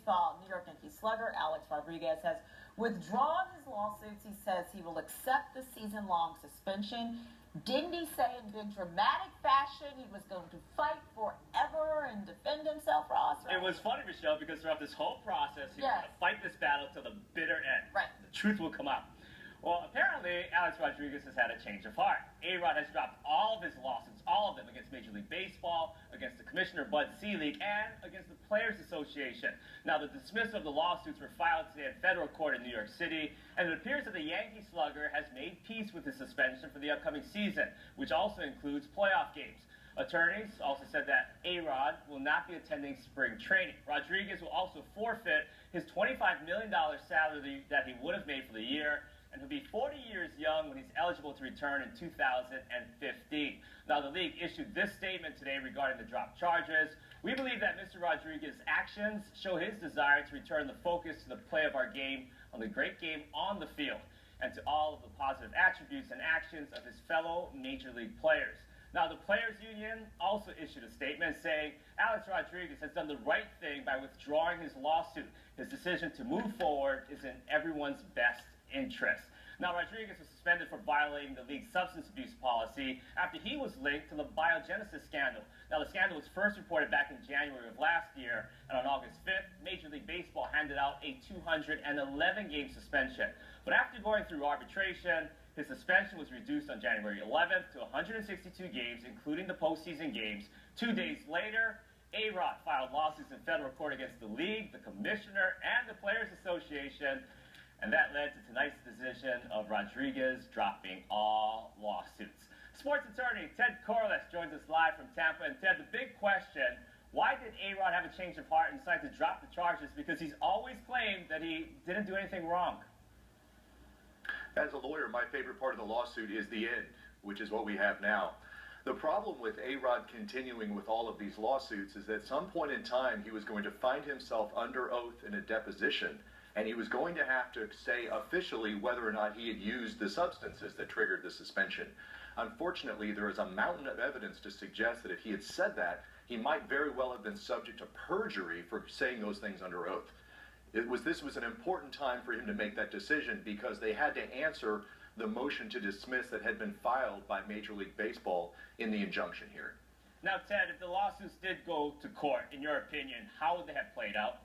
baseball, New York Yankee slugger Alex Rodriguez has withdrawn his lawsuits. He says he will accept the season-long suspension. Didn't he say in big dramatic fashion he was going to fight forever and defend himself, Ross? Right? It was funny, Michelle, because throughout this whole process, he was going to fight this battle to the bitter end. Right. The truth will come out. Well, apparently, Alex Rodriguez has had a change of heart. A-Rod has dropped all of his lawsuits, all of them, against Major League Baseball, against the Commissioner Bud Selig, and against the Players Association. Now, the dismissal of the lawsuits were filed today in federal court in New York City, and it appears that the Yankee slugger has made peace with his suspension for the upcoming season, which also includes playoff games. Attorneys also said that A-Rod will not be attending spring training. Rodriguez will also forfeit his $25 million salary that he would have made for the year, and he'll be 40 years young when he's eligible to return in 2015. Now, the league issued this statement today regarding the dropped charges. We believe that Mr. Rodriguez's actions show his desire to return the focus to the play of our game, on the great game on the field, and to all of the positive attributes and actions of his fellow Major League players. Now, the Players Union also issued a statement saying Alex Rodriguez has done the right thing by withdrawing his lawsuit. His decision to move forward is in everyone's best interest. Now, Rodriguez was suspended for violating the league's substance abuse policy after he was linked to the biogenesis scandal. Now, the scandal was first reported back in January of last year, and on August 5th, Major League Baseball handed out a 211-game suspension. But after going through arbitration, his suspension was reduced on January 11th to 162 games, including the postseason games. 2 days later, A-Rod filed lawsuits in federal court against the league, the commissioner, and the Players Association. And that led to tonight's decision of Rodriguez dropping all lawsuits. Sports attorney Ted Corless joins us live from Tampa. And Ted, the big question, why did A-Rod have a change of heart and decide to drop the charges? Because he's always claimed that he didn't do anything wrong. As a lawyer, my favorite part of the lawsuit is the end, which is what we have now. The problem with A-Rod continuing with all of these lawsuits is that at some point in time he was going to find himself under oath in a deposition, and he was going to have to say officially whether or not he had used the substances that triggered the suspension. Unfortunately, there is a mountain of evidence to suggest that if he had said that, he might very well have been subject to perjury for saying those things under oath. This was an important time for him to make that decision because they had to answer the motion to dismiss that had been filed by Major League Baseball in the injunction hearing. Now, Ted, if the lawsuits did go to court, in your opinion, how would they have played out?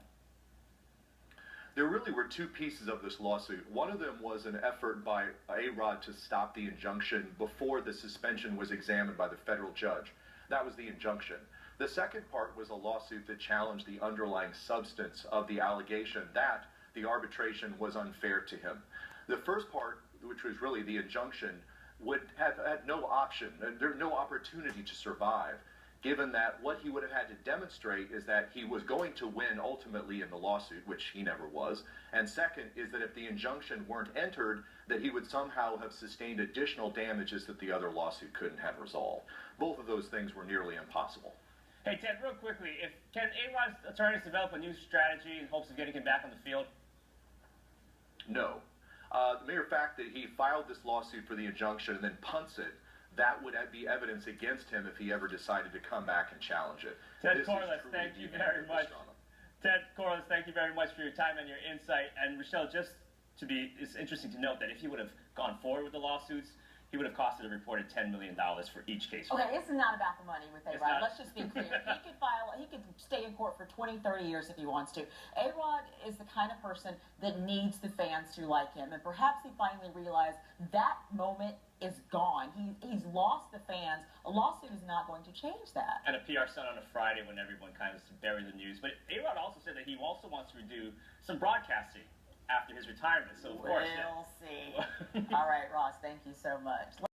There really were two pieces of this lawsuit. One of them was an effort by A-Rod to stop the injunction before the suspension was examined by the federal judge. That was the injunction. The second part was a lawsuit that challenged the underlying substance of the allegation that the arbitration was unfair to him. The first part, which was really the injunction, would have had no option, no opportunity to survive, given that what he would have had to demonstrate is that he was going to win ultimately in the lawsuit, which he never was, and second is that if the injunction weren't entered, that he would somehow have sustained additional damages that the other lawsuit couldn't have resolved. Both of those things were nearly impossible. Hey, Ted, real quickly, can A-Rod's attorneys develop a new strategy in hopes of getting him back on the field? No. The mere fact that he filed this lawsuit for the injunction and then punts it, that would be evidence against him if he ever decided to come back and challenge it. Ted Corless, thank you very much. Ted Corless, thank you very much for your time and your insight. And Michelle, it's interesting to note that if he would have gone forward with the lawsuits, he would have costed a reported $10 million for each case. Okay, it's not about the money with A-Rod. Let's just be clear. He could stay in court for 20, 30 years if he wants to. A-Rod is the kind of person that needs the fans to like him. And perhaps he finally realized that moment is gone. He's lost the fans. A lawsuit is not going to change that. And a PR stunt on a Friday when everyone kind of buried the news. But A-Rod also said that he also wants to do some broadcasting after his retirement. So, of course, we'll see. All right, Ross, thank you so much.